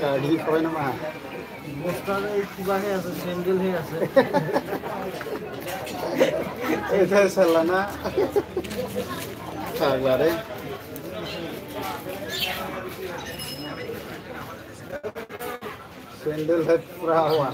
গাড়ী কয় নামা বস্তার এই কিবাহে আছে স্যান্ডেল হে আছে এটা চালানা সাগরে স্যান্ডেল হে পুরা হওয়া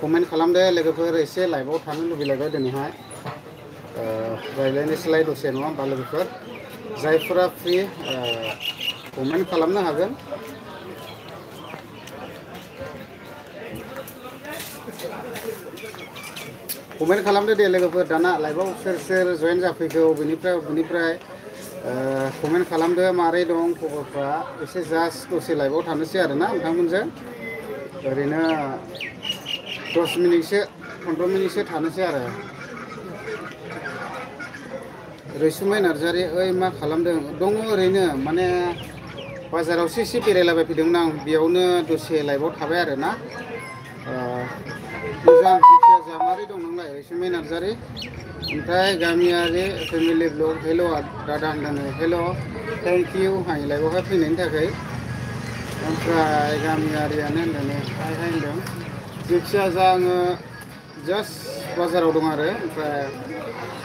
कमेन्ट खालामदो लोगोफोर एसे लाइभआव थानो लुबैलायबाय दिनैहाय रायज्लायनोसैलाय दसे नङा होमबा लोगोफोर जायफोरा फ्रि कमेन्ट खालामनो हागोन कमेन्ट खालामदो दे लोगोफोर दाना लाइभआव सोर सोर जयेन जाफैखो बबेनिफ्राय कमेन्ट खालामदो मारै दं खबरफ्रा एसे जास्ट दसे लाइभआव थानोसै आरोना नोंथांमोनजों ओरैनो 10 मिनिटसो 15 मिनिटसो थानोसै आरो रैसुमै नार्जारि ओइ मा खालामदों दङ ओरैनो माने बाजारावसो एसे बेरायलाबाय फैदोंमोन आं बेयावनो दसे लाइभआव थाबाय आरोना मोजां जिखिया मारै दं नोंलाय रैसुमै नार्जारि ओमफ्राय गामियारि फेमिलि ब्लग हेल' दादा होनदों हेल' थेंक इउ आंनि लाइभआवहाय फैनायनि थाखाय ओमफ्राय गामियारियानो होनदों हाय होनदों जिखिया जा आङो जास्ट बाजाराव दं आरो ओमफ्राय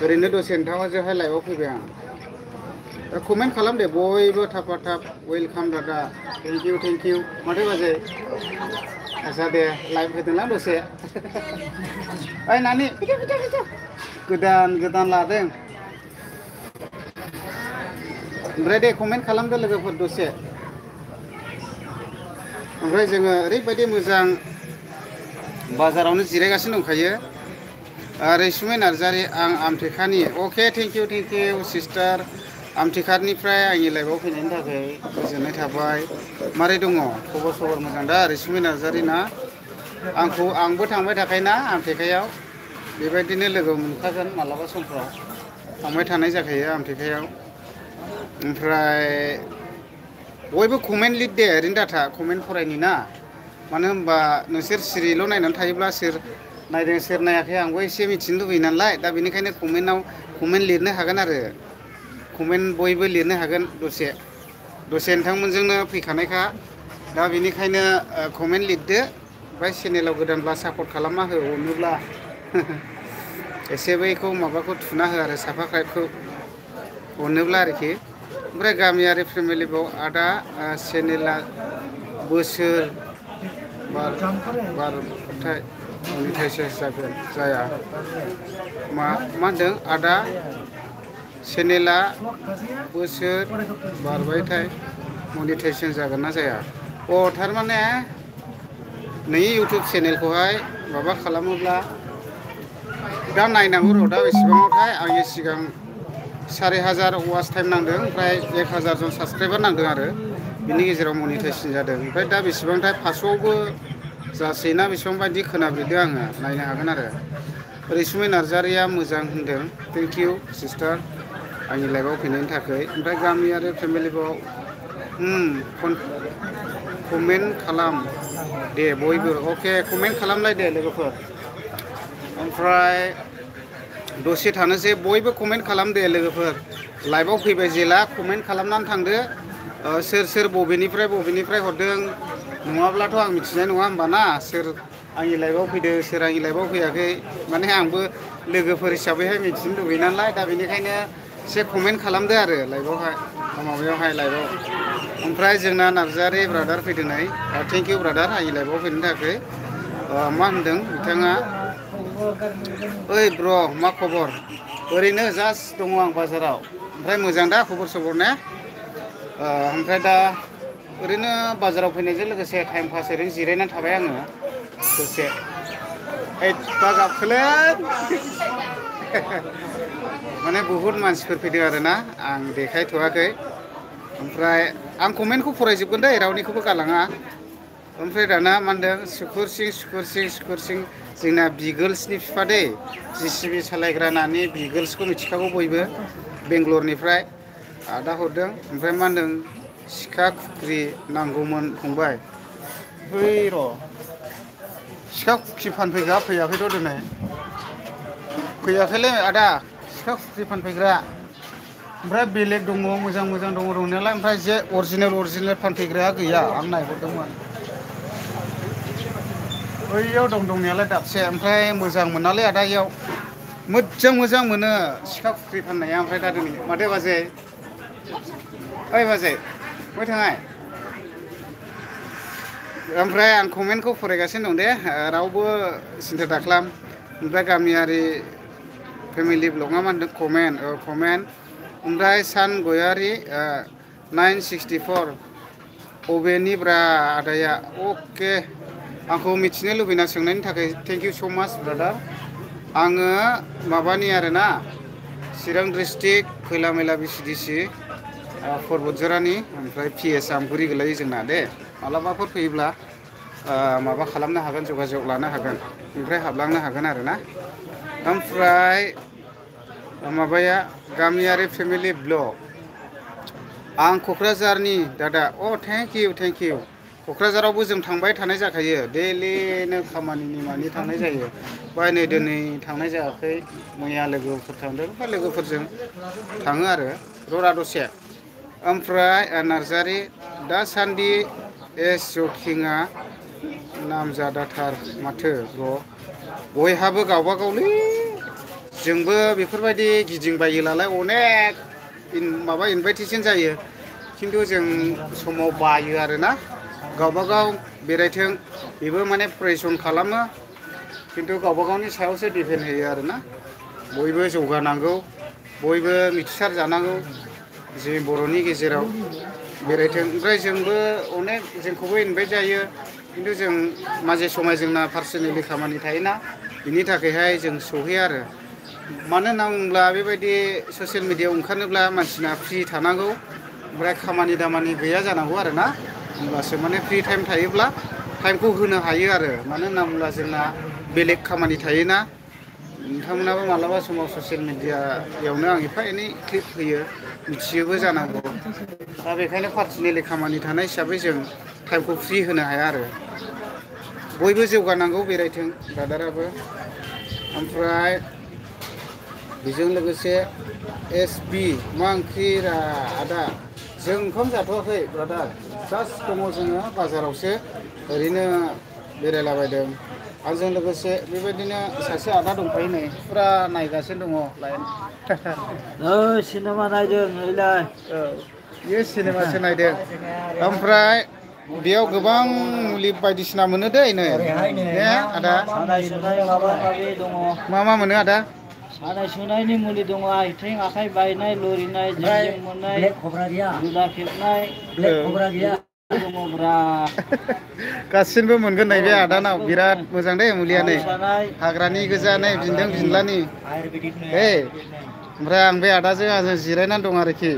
ओरैनो दसे नोंथांजोंहाय लाइभआव फैबाय आं दा कमेन्ट खालाम दे बयबो थाब वेलकाम दादा थेंक इउ माथो बाजै आच्छा दे लाइभ होदोंना दसे ओइ नानि गोदान लादों ओमफ्राय दे कमेन्ट खालामदो लोगोफोर दसे ओमफ्राय जोङो ओरैबायदि मोजां बाजारावनो जिरायगासिनो दंखायो रैसुमै नार्जारि आं आमथेखानि अके थेंक इउ सिस्टार आमथेखानिफ्राय आंनि लाइभआव फैनायनि थाखाय गोजोननाय थाबाय मारै दङ खबर सबर मोजां दा रैसुमै नार्जारि ना आंबो थांबाय थाखायोना आमथेखायाव बेबायदिनो लोगो मोनखागोन मालाबा समफ्राव थांबाय थानाय जाखायो आमथेखायाव ओमफ्राय बयबो कमेन्ट लिर दे ओरैनो डाटा कमेन्ट फरायनि ना मानो होनबा नोंसोर सिरिल' नायनानै थायोब्ला सोर नायदों सोर नायाखै आंबो एसे मिथिनो लुबैयो नालाय दा बेनिखायनो कमेन्ट लिरनो हागोन आरो कमेन्ट बयबो लिरनो हागोन दसे नोंथांमोनजोंनो फैखानायखा दा बेनिखायनो कमेन्ट लिरदो ओमफ्राय चेनेलाव गोदानब्ला सापर्ट खालामना हो अनोब्ला एसे बैखौ माबाखौ थुना हो आरो साबस्क्राइबखौ अनोब्ला आरोखि ओमफ्राय गामियारि फेमिलि बाव आदा चेनेला बोसोर बारबाथाय मनिटाइजेसन जागोन जाया मा होनदों आदा चेनेला बोसोर बारबाथाय मनिटाइजेसन जागोन ना जाया थारमाने नै इउटुब चेनेलखौहाय माबा खालामोब्ला दा नायनांगौ र' दा बेसेबाङावथाय आंनि सिगां 4,000 वाच टाइम नांदों ओमफ्राय 1,000 जन साबसक्राइबार नांदों आरो बिनि गेजेराव मनिटाइजेसन जादों ओमफ्राय दा बेसेबांथाय 500आवबो जासैना बेसेबां बायदि खोनाब्रेदों आङो नायनो हागोन आरो रैसुमै नार्जारिया मोजां होनदों थेंक इउ सिस्टार आंनि लाइभआव फैनायनि थाखाय ओमफ्राय गामियारि फेमिलिआव कमेन्ट खालाम दे बयबो अके कमेन्ट खालामलाय दे लोगोफोर ओमफ्राय दसे थानोसै बयबो कमेन्ट खालाम दे लोगोफोर लाइभआव फैबाय जेला कमेन्ट खालामनानै थांदो सोर बबेनिफ्राय हरदों नङाब्लाथ' आं मिथिनाय नङा होमबा ना सोर आंनि लाइभआव फैदों सोर आंनि लाइभआव फैयाखै माने आंबो लोगोफोर हिसाबैहाय मिथिनो लुबैयो नालाय दा बेनिखायनो एसे कमेन्ट खालामदो आरो लाइभआवहाय लाइभआव ओमफ्राय जोंना नार्जारि ब्रादार फैदों नै थेंक इउ ब्रादार आंनि लाइभआव फैनो थाखाय मा होनदों बिथाङा ओइ ब्र' मा खबर ओरैनो जास्ट दङ आं बाजाराव ओमफ्राय मोजां दा खबर सबर ने ओमफ्राय दा ओरैनो बाजाराव फैनायजों लोगोसे टाइम पास ओरैनो जिरायनानै थाबाय आङो दसे गाबखोलै माने बुहुत मानसिफोर फैदों आरोना आं देखायथ'वाखै ओमफ्राय आं कमेन्टखौ फरायजोबगोन दे रावनिखौबो गालाङा ओमफ्राय दाना मा होनदों सुकुर सिं जोंना बिगोल्सनि बिफा दै जिसिबि सालायग्रा नानि बिगोल्सखौ मिथिखागौ बयबो बेंगलरनिफ्राय आदा हरदों ओमफ्राय मा होनदों सिखा खुख्रि नांगौमोन फंबाय फै र' सिखा खुख्रि फानफैग्रा फैयाखैथ' दिनै फैयाखैलै आदा सिखा खुख्रि फानफैग्रा ओमफ्राय बेलेग दङ मोजां मोजां दङ दंनायालाय ओमफ्राय जे अरिजिनेल फानफैग्राया गैया आं नायहरदोंमोन बैयाव दं दंनायालाय दाबसे ओमफ्राय मोजां मोनालै आदा इयाव मोजां मोनो सिखा खुख्रि फाननाया ओमफ्राय दा दिनै माथो बाजै ओइ बाजै बहाय थाङा ओमफ्राय आं कमेन्टखौ फरायगासिनो दं दे रावबो सिन्था दाखालाम ओमफ्राय गामियारि फेमिलि ब्लगआ मा होनदों कमेन्ट ओमफ्राय सान गयारि 964 अबेनिब्रा आदाया अके आंखौ मिथिनो लुबैना सोंनायनि थाखाय थेंक इउ स' माच ब्रादार आङो माबानि आरोना चिरां डिस्ट्रिक्ट खैला मैला BCDC परबतजरानि ओमफ्राय PS आमगुरि गोलैयो जोंना दे मालाबाफोर फैयोब्ला माबा खालामनो हागोन जगाजग लानो हागोन ओमफ्राय हाबलांनो हागोन आरोना ओमफ्राय माबाया गामियारि फेमिलि ब्लग आं क'क्राझारनि दादा थेंक इउ क'क्राझारावबो जों थांबाय थानाय जाखायो दैलिनो खामानिनि मानि थांनाय जायो बाय नै दिनै थांनाय जायाखै मैया लोगोफोर थांदों बा लोगोफोरजों थाङो आरो ररा दसे ओमफ्राय नार्जारि दासान्दि जकिंआ नामजादाथार माथो ब्र' बयहाबो गावबा गावलै जोंबो बेफोरबायदि गिदिंबायोलाय अनेक माबा इनभाइटेसन जायो खिन्थु जों समाव बायो आरोना गावबा गाव बेरायथों बेबो माने प्रेसन खालामो खिन्थु गावबा गावनि सायावसो डिपेन्ड होयो आरोना बयबो जौगानांगौ बयबो मिथिसार जानांगौ जे बर'नि गेजेराव बेरायथों ओमफ्राय जोंबो अनेक जोंखौबो इनभाइट जायो खिन्थु जों माजे समाय जोंना पार्सनेलि खामानि थायोना बिनि थाखायहाय जों सहैया आरो मानो होनना बुङोब्ला बेबायदि ससियेल मिडियायाव ओंखारनोब्ला मानसिना फ्रि थानांगौ ओमफ्राय खामानि दामानि गैया जानांगौ आरोना होमब्लासो माने फ्रि टाइम थायोब्ला टाइमखौ होनो हायो आरो मानो होनना बुङोब्ला जोंना बेलेग खामानि थायोना नोंथांमोनाबो मालाबा समाव ससियेल मिडियायावनो आं एफा एनै क्लिप होयो मिथियोबो जानांगौ दा बेखायनो पार्सनेलि खामानि थानाय हिसाबै जों टाइमखौ फ्रि होनो हाया आरो बयबो जौगानांगौ बेरायथों ब्रादाराबो ओमफ्राय बेजों लोगोसे SB मा ओंख्रि आदा जों ओंखाम जाथ'वाखै ब्रादार जास्ट दङ जोङो बाजारावसो ओरैनो बेरायलाबायदों आंजों लोगोसे बेबायदिनो सासे आदा दंफायो नै फुरा नायगासिनो दङ लाइन सिनेमा नायदों नैलाय बेयो सिनेमासो नायदों ओमफ्राय बेयाव गोबां मुलि बायदिसिना मोनो दै नै ने आदा मा मोनो आदा सानाय सुनायनि मुलि दङ आथिं आखाइ बायनाय लोरिनाय जिं मोननाय रोदा खेबनाय गासिनबो मोनगोन नै बे आदानाव बिराद मोजां दे मुलिया नै हाग्रानि गोजा नै बिन्दों बिनलानि ओमफ्राय आं बे आदाजों आंजों जिरायनानै दं आरोखि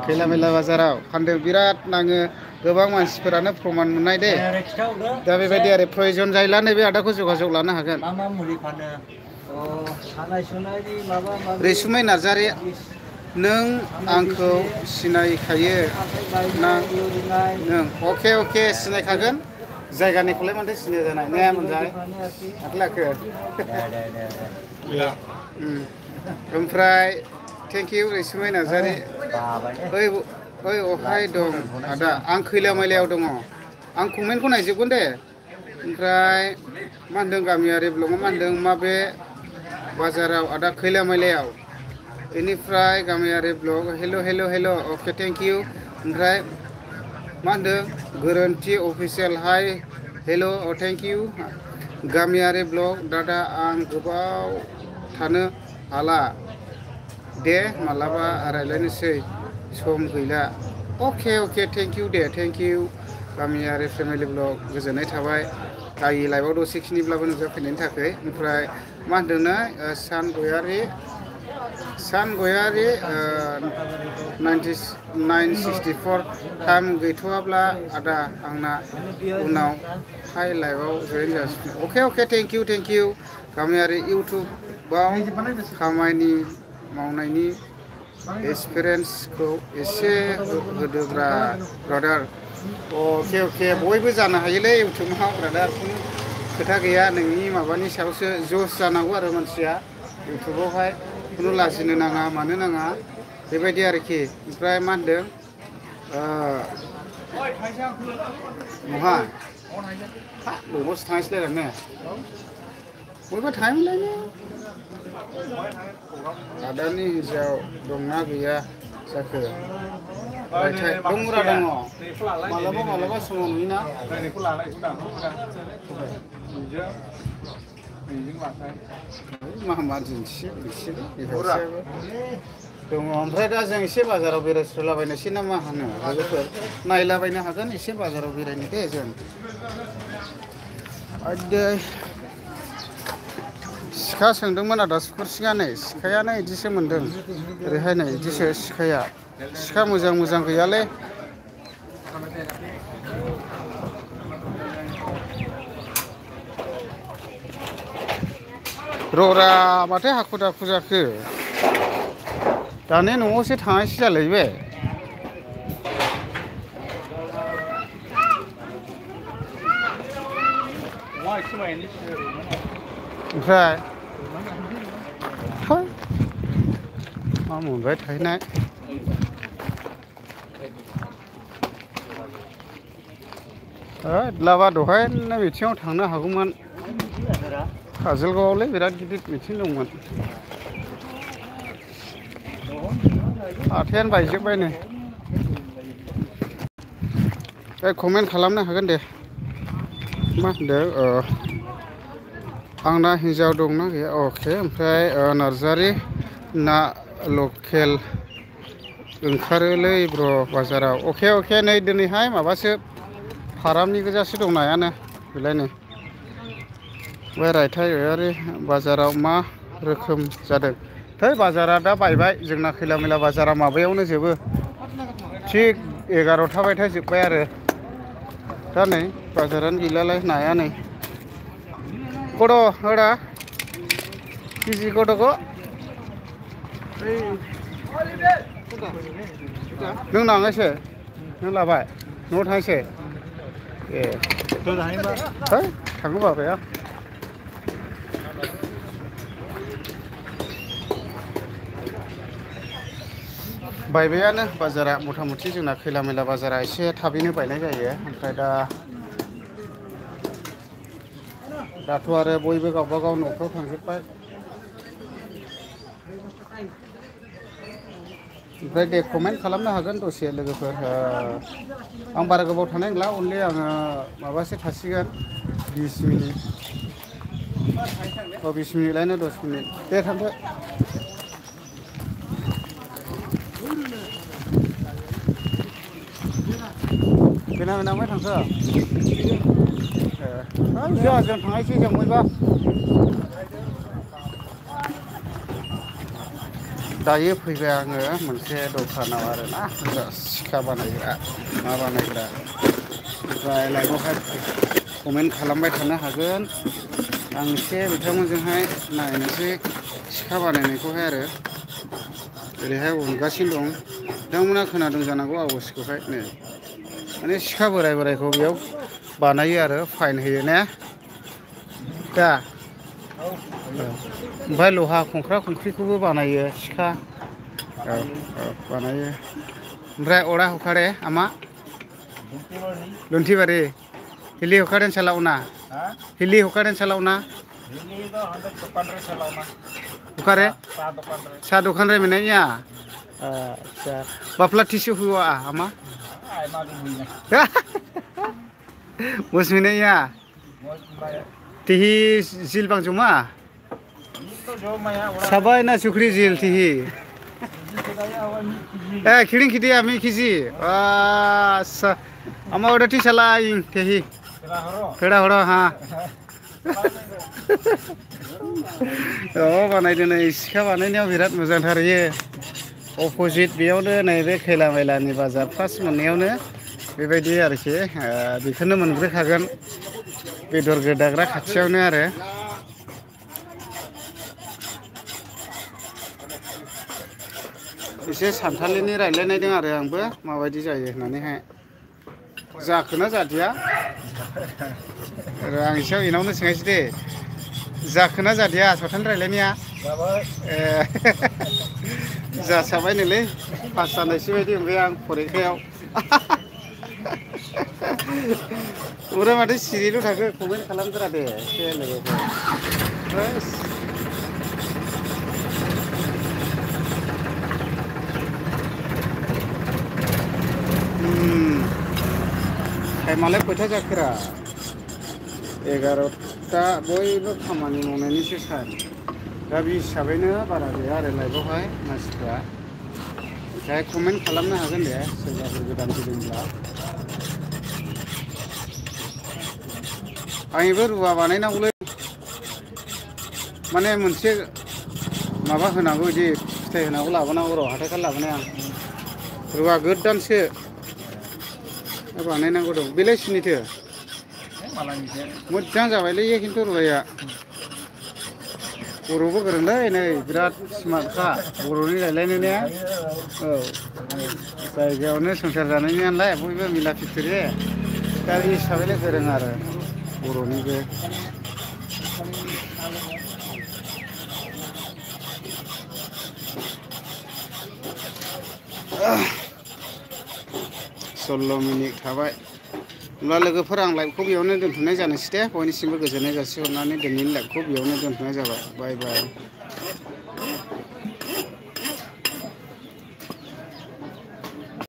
खैला मैला बाजाराव फानदों बिराद नाङो गोबां मानसिफोरानो प्रमान मोननाय दे दा बेबायदि आरो प्रयजन जायोब्ला नैबे आदाखौ जगाजग लानो हागोन रैसुमै नार्जारि नों आंखौ सिनायखायो ना नों अके सिनायखागोन जायगानिखौलाय माथो सिनाय जानाय ने मोनजाय आथलाखो ओमफ्राय थेंक इउ रैसुमै नार्जारि ओइ अहाय दं आदा आं खैला मैलायाव दङ आं कमेन्टखौ नायजोबगोन दे ओमफ्राय मा होनदों गामियारि ब्लगआव मा होनदों माबे बाजाराव आदा खैला मैलायाव बेनिफ्राय गामियारि blog hello' okay thank you ओमफ्राय मा होनदों गोरोन्थि official hi hello' thank you गामियारि ब्लग दादा आं गोबाव थानो हाला दे मालाबा रायलायनोसै सम गैला अके थेंक इउ दे थेंक इउ गामियारि फेमिलि ब्लग गोजोननाय थाबाय गायि लाइफआव दसेखिनिब्लाबो नुजाफैनायनि थाखाय ओमफ्राय मा होनदोंना सान गयारि 964 टाइम गैथ'वाब्ला आदा आंना उनाव हाइ लाइफआव जयेन जासिगोन अके थेंक इउ गामियारि इउटुबाव खामानि मावनायनि एक्सपिरियेन्सखौ एसे होदोब्रा ब्रादार अके अके बयबो जानो हायोलै इउटुबाव ब्रादार खुनु खोथा गैया नोंनि माबानि सायावसो जस जानांगौ आरो मानसिया इउटुबावहाय खुनु लाजिनो नाङा मानो नाङा बेबायदि आरोखि ओमफ्राय मा होनदों महा बबावसो थांसैलाय ने बयबो थाङोमोनलायनो आदानि हिन्जाव दंना गैया जाखो दंरा दङ मालाबा मालाबा समाव नुयोना मा दिन्थियो दङ ओमफ्राय दा जों एसे बाजाराव बेरायस्रोलाबायनोसै ना मा होनो लोगोफोर नायलाबायनो हागोन एसे बाजाराव बेरायनो दे जों आदै सिखा सोंदोंमोन आदा सुखुरसिङा नै सिखायानो इदिसो मोन्दों ओरैहाय नै इदिसो सिखाया सिखा मोजां मोजां गैयालै ररा माथो हाखु दाखु जाखो दाने न'आवसो थांनायसो जालायबाय ओमफ्राय मा मोनबाय थाहैनाय लाबा दहायनो मिथिङाव थांनो हागौमोन काजलगावआवलाय बिराद गिदिर मिथिं दंमोन हाथायानो बायजोब्बाय नै कमेन्ट खालामनो हागोन दे मा होनदों आंना हिन्जाव दंना गैया अके ओमफ्राय नार्जारि ना लकेल ओंखारोलै ब्र बाजाराव अके अके नै दिनैहाय माबासो फारामनि गोजासो दं नायानो बेलाय नै बे रायथाइ गयारि बाजाराव मा रोखोम जादों थै बाजारा दा बायबाय जोंना खैला मैला बाजारा माबायावनो जोबो थिग 11टा बायथा जोब्बाय आरो दा नै बाजारानो गैलालाय नाया नै गद' होड़ा केजि गद'खौ नों नाङासो नों लाबाय न'आव थांसै ए है थाङो बाबाया बायबायानो बाजारा मथा मथि जोंना खैला मैला बाजारा एसे थाबैनो बायनाय जायो ओमफ्राय दाथ' आरो बयबो गावबा गाव न'फ्राव थांजोब्बाय ओमफ्राय दे कमेन्ट खालामनो हागोन दसे लोगोफोर आं बारा गोबाव थानाय नंला अनलि आङो माबासो थासिगोन 20 मिनिट 20 मिनिट लायनो 10 मिनिट दे थांदो बेना बेनावहाय थांखो जों थांनायसै जों बयबो दायो फैबाय आङो मोनसे दखानाव आरोना सिखा बानायग्रा मा बानायग्रा ओमफ्राय लाइभआवहाय कमेन्ट खालामबाय थानो हागोन आं एसे बिथांमोनजोंहाय नायनोसै सिखा बानायनायखौहाय आरो ओरैहाय उनगासिनो दं बिथांमोना खोनादों जानांगौ आवाजखौहाय नै माने सिखा बोराय बोरायखौ बेयाव बानायो आरो फाइन होयो ने दा ओमफ्राय लहा खंख्रा खंख्रिखौबो बानायो सिखा बानायो ओमफ्राय अरा हुखारे आमा लुन्थिबारि हिली हुखारेन सालावना हिली हुखारेन सालावना हुखारे सा दखान रे मेनाया अच्छा बाफ्ला टिसु हुआ आमा बस मेनाया तिही जिल बां जमा साबाय ना सुख्रि जिल तिही खिड़िंग खिदी आमी किसी आमा उधर टी चला इन तेही पेड़ा हरो हाँ बानायदों नै सिखा बानायनायाव बिराद मोजांथार इयो अपोजिट बेयावनो नैबे खैला मैलानि बाजार फार्स्ट मोननायावनो बेबायदि आरोखि बेखौनो मोनग्रोखागोन बेदर गोदाग्रा खाथियावनो आरो एसे सानथालिनि रायलायनायदों आरो आंबो माबायदि जायो होननानैहाय जाखोना जादिया आरो आं एसेयाव इनावनो सोंनायसै दे जाखोना जादिया सावथाल रायलायनाया ए जासाबायनोलै पास जानायसो बायदि मोनबाय आं फरिखायाव ओमफ्राय माथो सिरिल' थाखो कमेन्ट खालामदोरा दे एसे लोगोफोर टाइमालाय खयथा जाखोरा 11टा बयबो खामानि मावनायनिसो सान दा बे हिसाबैनो बारा गैया आरो लाइभआवहाय मानसिफ्रा ओमफ्राय कमेन्ट खालामनो हागोन दे सोरबाफोर गोदान फैदोंब्ला आंनिबो रुवा बानायनांगौलै माने मोनसे माबा होनांगौ बिदि फिथाइ होनांगौ लाबोनांगौ र' हाथाइखालि लाबोनाय आं रुवा गोदानसो बानायनांगौ दं बेलाय सिनिथो मोजां जाबायलै खिन्थु रुवाया बर'बो गोरोंलै नै बिराद स्मार्टखा बर'नि रायलायनाया औ जायगायावनो संसार जानायनि नालाय बयबो मिला फिथोरि दा बे हिसाबैलाय गोरों आरो बर'निबो सल्ल' मिनिट थाबाय होमब्ला लोगोफोर आं लाइभखौ बेयावनो दोनथ'नाय जानोसै दे बयनिसिमबो गोजोननाय जासिहरनानै दिनैनि लाइभखौ बेयावनो दोनथ'नाय जाबाय बाय बाय